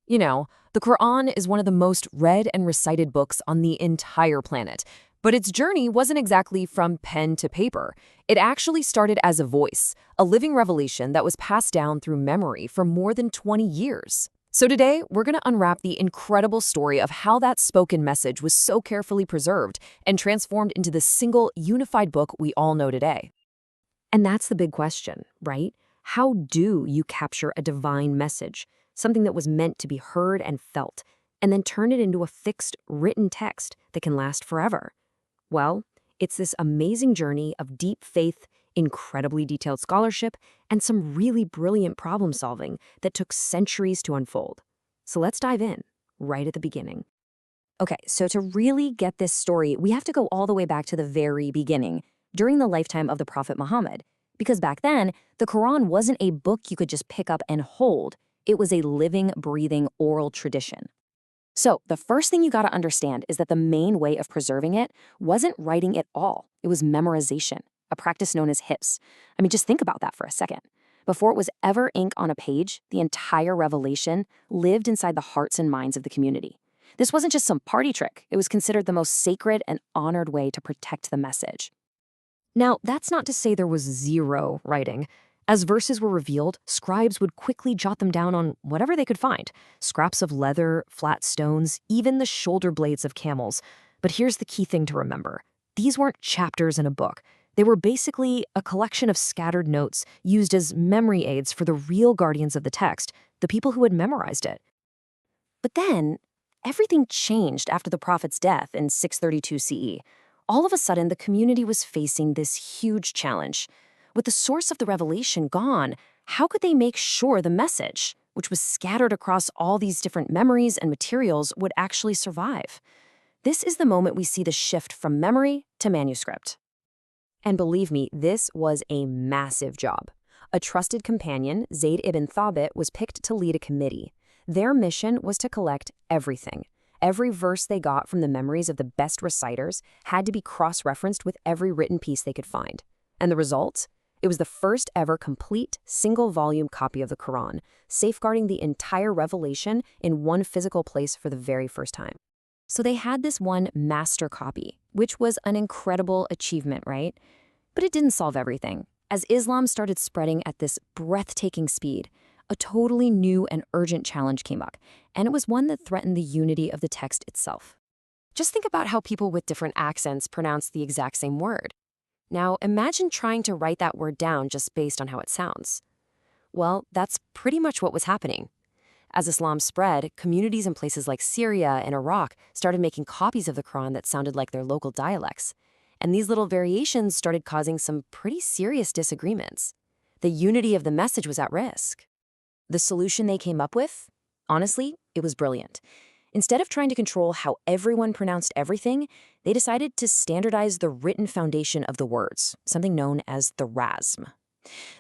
You know, the Qur'an is one of the most read and recited books on the entire planet. But its journey wasn't exactly from pen to paper. It actually started as a voice, a living revelation that was passed down through memory for more than 20 years. So today, we're going to unwrap the incredible story of how that spoken message was so carefully preserved and transformed into the single unified book we all know today. And that's the big question, right? How do you capture a divine message, something that was meant to be heard and felt, and then turn it into a fixed, written text that can last forever? Well, it's this amazing journey of deep faith, incredibly detailed scholarship, and some really brilliant problem solving that took centuries to unfold. So let's dive in, right at the beginning. Okay, so to really get this story, we have to go all the way back to the very beginning, during the lifetime of the Prophet Muhammad. Because back then, the Quran wasn't a book you could just pick up and hold. It was a living, breathing oral tradition. So the first thing you got to understand is that the main way of preserving it wasn't writing at all. It was memorization, a practice known as hifz. I mean, just think about that for a second. Before it was ever ink on a page, the entire revelation lived inside the hearts and minds of the community. This wasn't just some party trick. It was considered the most sacred and honored way to protect the message. Now, that's not to say there was zero writing. As verses were revealed, scribes would quickly jot them down on whatever they could find: scraps of leather, flat stones, even the shoulder blades of camels. But here's the key thing to remember. These weren't chapters in a book. They were basically a collection of scattered notes used as memory aids for the real guardians of the text, the people who had memorized it. But then, everything changed after the Prophet's death in 632 CE. All of a sudden, the community was facing this huge challenge. With the source of the revelation gone, how could they make sure the message, which was scattered across all these different memories and materials, would actually survive? This is the moment we see the shift from memory to manuscript. And believe me, this was a massive job. A trusted companion, Zayd ibn Thabit, was picked to lead a committee. Their mission was to collect everything. Every verse they got from the memories of the best reciters had to be cross-referenced with every written piece they could find. And the result? It was the first ever complete, single-volume copy of the Quran, safeguarding the entire revelation in one physical place for the very first time. So they had this one master copy, which was an incredible achievement, right? But it didn't solve everything. As Islam started spreading at this breathtaking speed, a totally new and urgent challenge came up, and it was one that threatened the unity of the text itself. Just think about how people with different accents pronounce the exact same word. Now, imagine trying to write that word down just based on how it sounds. Well, that's pretty much what was happening. As Islam spread, communities in places like Syria and Iraq started making copies of the Quran that sounded like their local dialects. And these little variations started causing some pretty serious disagreements. The unity of the message was at risk. The solution they came up with? Honestly, it was brilliant. Instead of trying to control how everyone pronounced everything, they decided to standardize the written foundation of the words, something known as the rasm.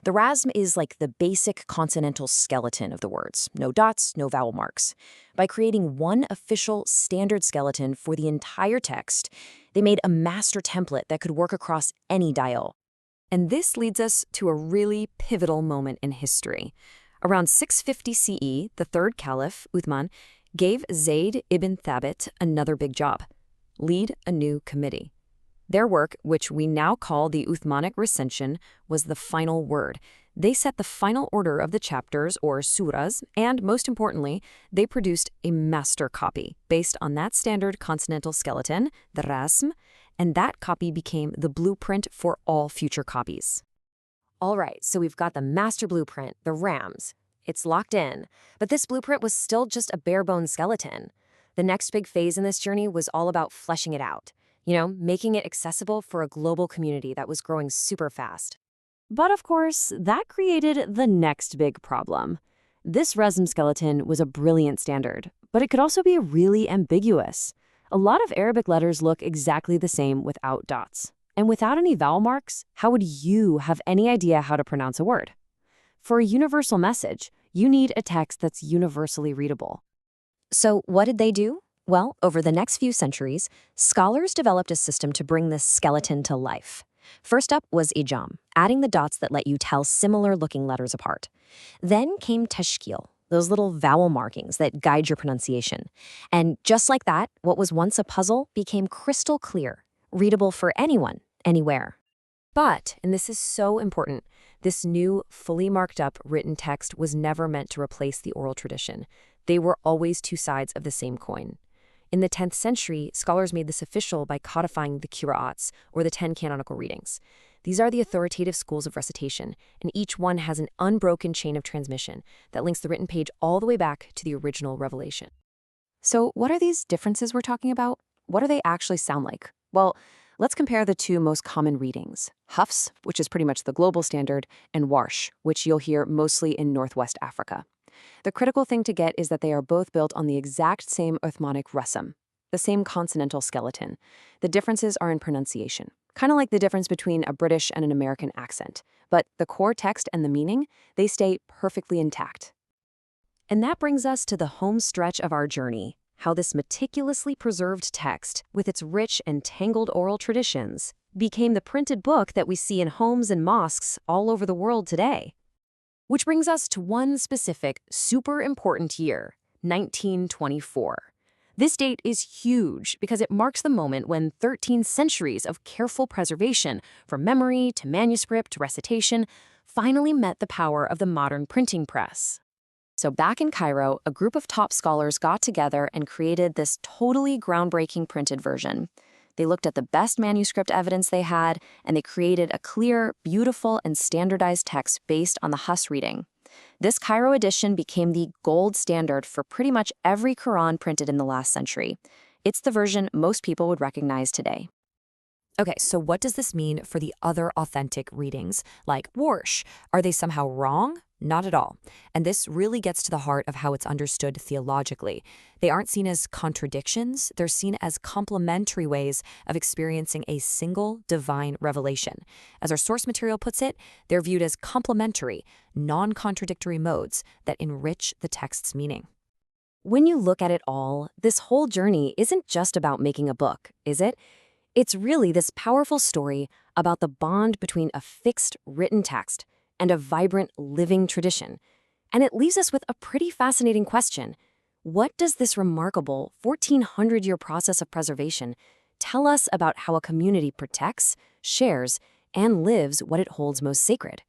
The rasm is like the basic consonantal skeleton of the words, no dots, no vowel marks. By creating one official standard skeleton for the entire text, they made a master template that could work across any dial. And this leads us to a really pivotal moment in history. Around 650 CE, the third caliph, Uthman, gave Zayd ibn Thabit another big job: lead a new committee. Their work, which we now call the Uthmanic recension, was the final word. They set the final order of the chapters, or surahs, and most importantly, they produced a master copy based on that standard consonantal skeleton, the rasm, and that copy became the blueprint for all future copies. All right, so we've got the master blueprint, the RAMs. It's locked in, but this blueprint was still just a bare-bones skeleton. The next big phase in this journey was all about fleshing it out, making it accessible for a global community that was growing super fast. But of course, that created the next big problem. This rasm skeleton was a brilliant standard, but it could also be really ambiguous. A lot of Arabic letters look exactly the same without dots. And without any vowel marks, how would you have any idea how to pronounce a word? For a universal message, you need a text that's universally readable. So what did they do? Well, over the next few centuries, scholars developed a system to bring this skeleton to life. First up was ijam, adding the dots that let you tell similar-looking letters apart. Then came tashkil, those little vowel markings that guide your pronunciation. And just like that, what was once a puzzle became crystal clear, readable for anyone, anywhere. But, and this is so important, this new, fully marked up written text was never meant to replace the oral tradition. They were always two sides of the same coin. In the 10th century, scholars made this official by codifying the Qur'ats, or the 10 canonical readings. These are the authoritative schools of recitation, and each one has an unbroken chain of transmission that links the written page all the way back to the original revelation. So, what are these differences we're talking about? What do they actually sound like? Well, let's compare the two most common readings: Hafs, which is pretty much the global standard, and Warsh, which you'll hear mostly in Northwest Africa. The critical thing to get is that they are both built on the exact same Uthmanic rasm, the same consonantal skeleton. The differences are in pronunciation, kind of like the difference between a British and an American accent. But the core text and the meaning, they stay perfectly intact. And that brings us to the home stretch of our journey, how this meticulously preserved text, with its rich and tangled oral traditions, became the printed book that we see in homes and mosques all over the world today. Which brings us to one specific, super important year, 1924. This date is huge because it marks the moment when 13 centuries of careful preservation, from memory to manuscript to recitation, finally met the power of the modern printing press. So back in Cairo, a group of top scholars got together and created this totally groundbreaking printed version. They looked at the best manuscript evidence they had, and they created a clear, beautiful, and standardized text based on the Hus reading. This Cairo edition became the gold standard for pretty much every Qur'an printed in the last century. It's the version most people would recognize today. Okay, so what does this mean for the other authentic readings, like Warsh? Are they somehow wrong? Not at all. And this really gets to the heart of how it's understood theologically. They aren't seen as contradictions, they're seen as complementary ways of experiencing a single divine revelation. As our source material puts it, they're viewed as complementary, non-contradictory modes that enrich the text's meaning. When you look at it all, this whole journey isn't just about making a book, is it? It's really this powerful story about the bond between a fixed written text and a vibrant living tradition. And it leaves us with a pretty fascinating question. What does this remarkable 1,400-year process of preservation tell us about how a community protects, shares, and lives what it holds most sacred?